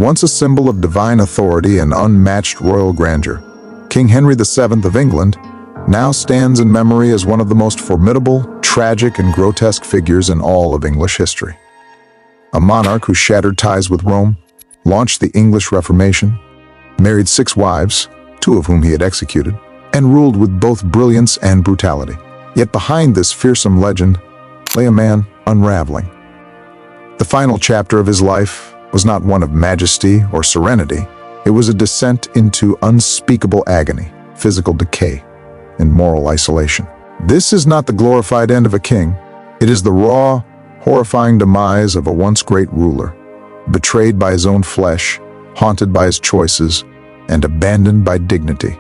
Once a symbol of divine authority and unmatched royal grandeur, King Henry VII of England now stands in memory as one of the most formidable, tragic, and grotesque figures in all of English history. A monarch who shattered ties with Rome, launched the English Reformation, married 6 wives, 2 of whom he had executed, and ruled with both brilliance and brutality. Yet behind this fearsome legend lay a man unraveling. The final chapter of his life was not one of majesty or serenity. It was a descent into unspeakable agony, physical decay, and moral isolation. This is not the glorified end of a king. It is the raw, horrifying demise of a once great ruler, betrayed by his own flesh, haunted by his choices, and abandoned by dignity.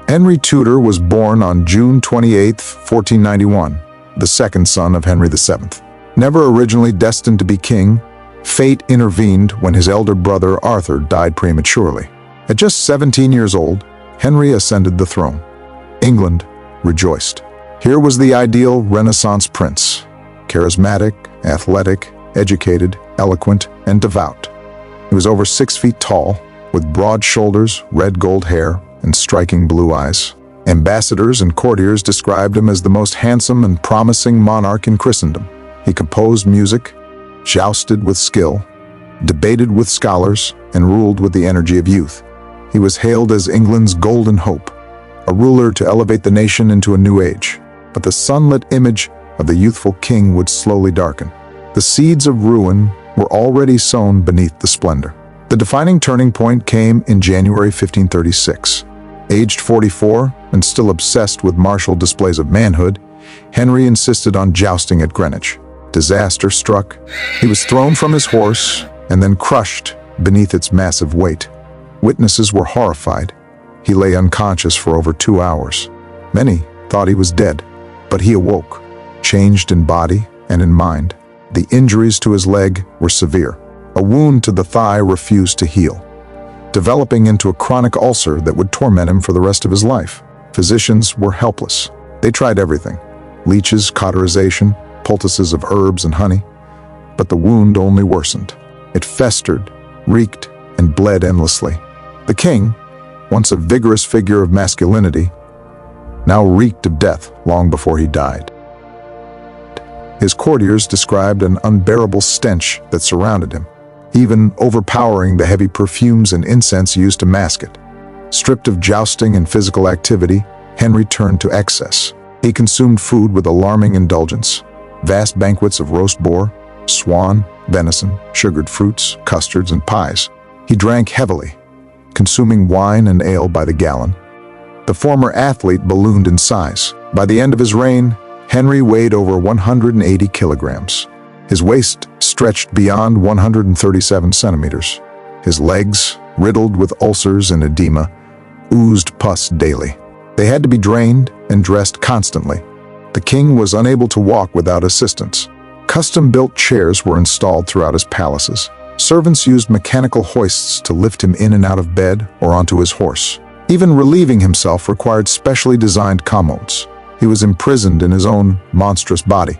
Henry Tudor was born on June 28, 1491, the second son of Henry VII. Never originally destined to be king, fate intervened when his elder brother Arthur died prematurely. At just 17 years old, Henry ascended the throne. England rejoiced. Here was the ideal Renaissance prince, charismatic, athletic, educated, eloquent, and devout. He was over 6 feet tall, with broad shoulders, red gold hair, and striking blue eyes. Ambassadors and courtiers described him as the most handsome and promising monarch in Christendom. He composed music, jousted with skill, debated with scholars, and ruled with the energy of youth. He was hailed as England's golden hope, a ruler to elevate the nation into a new age. But the sunlit image of the youthful king would slowly darken. The seeds of ruin were already sown beneath the splendor. The defining turning point came in January 1536. Aged 44 and still obsessed with martial displays of manhood, Henry insisted on jousting at Greenwich. Disaster struck. He was thrown from his horse and then crushed beneath its massive weight. Witnesses were horrified. He lay unconscious for over 2 hours. Many thought he was dead, but he awoke, changed in body and in mind. The injuries to his leg were severe. A wound to the thigh refused to heal, developing into a chronic ulcer that would torment him for the rest of his life. Physicians were helpless. They tried everything: leeches, cauterization, poultices of herbs and honey. But the wound only worsened. It festered, reeked, and bled endlessly. The king, once a vigorous figure of masculinity, now reeked of death long before he died. His courtiers described an unbearable stench that surrounded him, even overpowering the heavy perfumes and incense used to mask it. Stripped of jousting and physical activity, Henry turned to excess. He consumed food with alarming indulgence: vast banquets of roast boar, swan, venison, sugared fruits, custards, and pies. He drank heavily, consuming wine and ale by the gallon. The former athlete ballooned in size. By the end of his reign, Henry weighed over 180 kilograms. His waist stretched beyond 137 centimeters. His legs, riddled with ulcers and edema, oozed pus daily. They had to be drained and dressed constantly. The king was unable to walk without assistance. Custom-built chairs were installed throughout his palaces. Servants used mechanical hoists to lift him in and out of bed or onto his horse. Even relieving himself required specially designed commodes. He was imprisoned in his own monstrous body,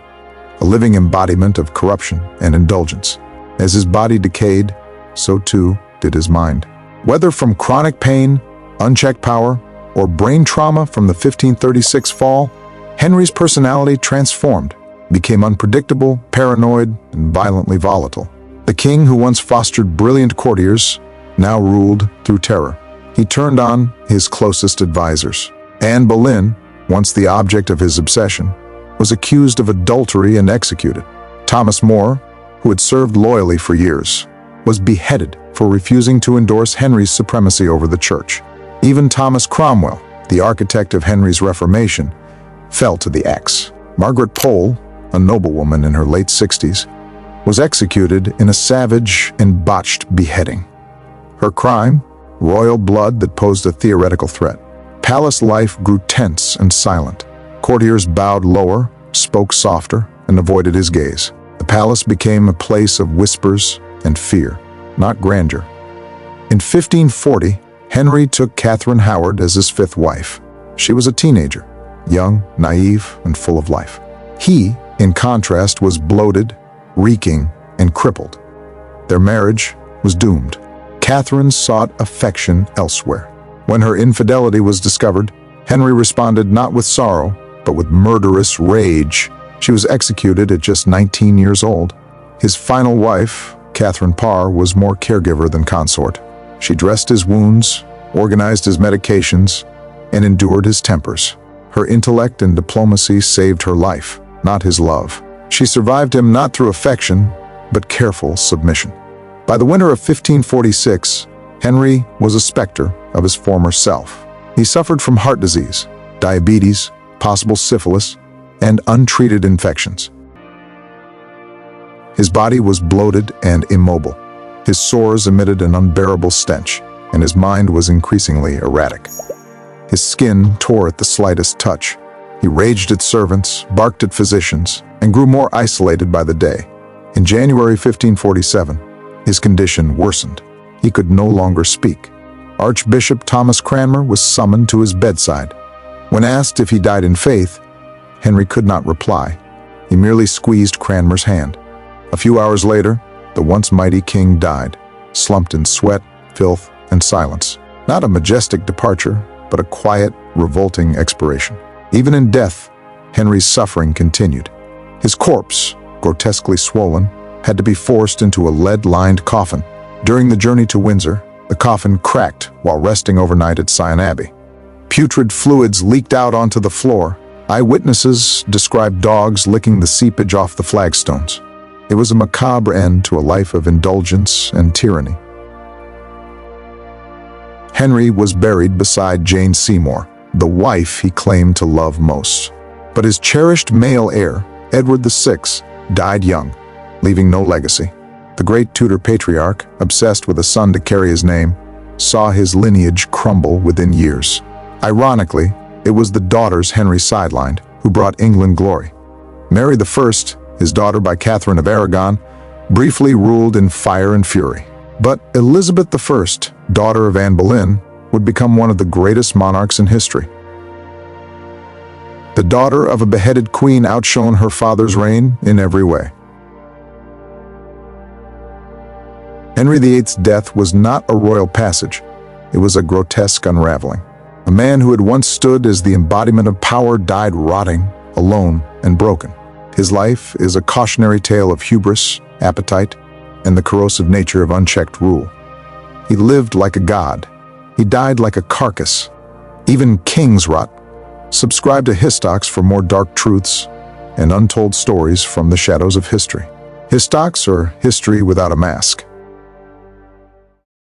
a living embodiment of corruption and indulgence. As his body decayed, so too did his mind. Whether from chronic pain, unchecked power, or brain trauma from the 1536 fall, Henry's personality transformed, became unpredictable, paranoid, and violently volatile. The king, who once fostered brilliant courtiers, now ruled through terror. He turned on his closest advisors. Anne Boleyn, once the object of his obsession, was accused of adultery and executed. Thomas More, who had served loyally for years, was beheaded for refusing to endorse Henry's supremacy over the church. Even Thomas Cromwell, the architect of Henry's Reformation, fell to the axe. Margaret Pole, a noblewoman in her late 60s, was executed in a savage and botched beheading. Her crime? Royal blood that posed a theoretical threat. Palace life grew tense and silent. Courtiers bowed lower, spoke softer, and avoided his gaze. The palace became a place of whispers and fear, not grandeur. In 1540, Henry took Catherine Howard as his 5th wife. She was a teenager, young, naive, and full of life. He, in contrast, was bloated, reeking, and crippled. Their marriage was doomed. Catherine sought affection elsewhere. When her infidelity was discovered, Henry responded not with sorrow, but with murderous rage. She was executed at just 19 years old. His final wife, Catherine Parr, was more caregiver than consort. She dressed his wounds, organized his medications, and endured his tempers. Her intellect and diplomacy saved her life, not his love. She survived him not through affection, but careful submission. By the winter of 1546, Henry was a specter of his former self. He suffered from heart disease, diabetes, possible syphilis, and untreated infections. His body was bloated and immobile. His sores emitted an unbearable stench, and his mind was increasingly erratic. His skin tore at the slightest touch. He raged at servants, barked at physicians, and grew more isolated by the day. In January 1547, his condition worsened. He could no longer speak. Archbishop Thomas Cranmer was summoned to his bedside. When asked if he died in faith, Henry could not reply. He merely squeezed Cranmer's hand. A few hours later, the once mighty king died, slumped in sweat, filth, and silence. Not a majestic departure, but a quiet, revolting expiration. Even in death, Henry's suffering continued. His corpse, grotesquely swollen, had to be forced into a lead-lined coffin. During the journey to Windsor, the coffin cracked while resting overnight at Sion Abbey. Putrid fluids leaked out onto the floor. Eyewitnesses described dogs licking the seepage off the flagstones. It was a macabre end to a life of indulgence and tyranny. Henry was buried beside Jane Seymour, the wife he claimed to love most. But his cherished male heir, Edward VI, died young, leaving no legacy. The great Tudor patriarch, obsessed with a son to carry his name, saw his lineage crumble within years. Ironically, it was the daughters Henry sidelined who brought England glory. Mary I, his daughter by Catherine of Aragon, briefly ruled in fire and fury. But Elizabeth I, daughter of Anne Boleyn, would become one of the greatest monarchs in history. The daughter of a beheaded queen outshone her father's reign in every way. Henry VIII's death was not a royal passage. It was a grotesque unraveling. A man who had once stood as the embodiment of power died rotting, alone, and broken. His life is a cautionary tale of hubris, appetite, and the corrosive nature of unchecked rule. He lived like a god. He died like a carcass. Even kings rot. Subscribe to Histox for more dark truths and untold stories from the shadows of history. Histox, or History Without a Mask.